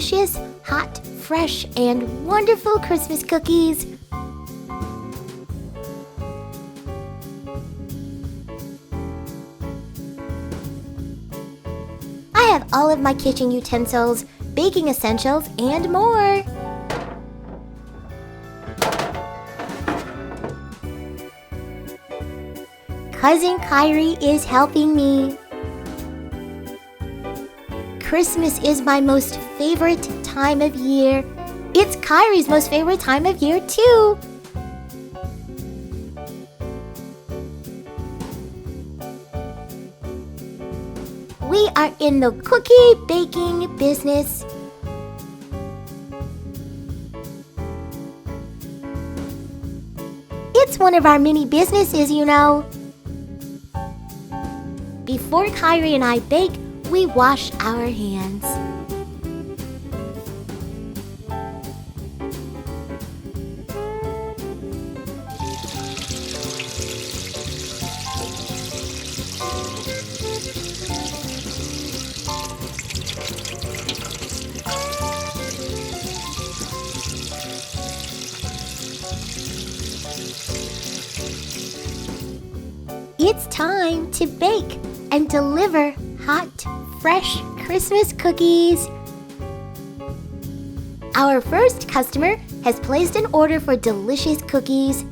delicious, hot, fresh, and wonderful Christmas cookies. I have all of my kitchen utensils, baking essentials, and more. Cousin Kyrie is helping me. Christmas is my most favorite time of year. It's Kyrie's most favorite time of year, too. We are in the cookie baking business. It's one of our many businesses, you know. Before Kyrie and I bake, we wash our hands. It's time to bake and deliver hot, fresh Christmas cookies. Our first customer has placed an order for delicious cookies.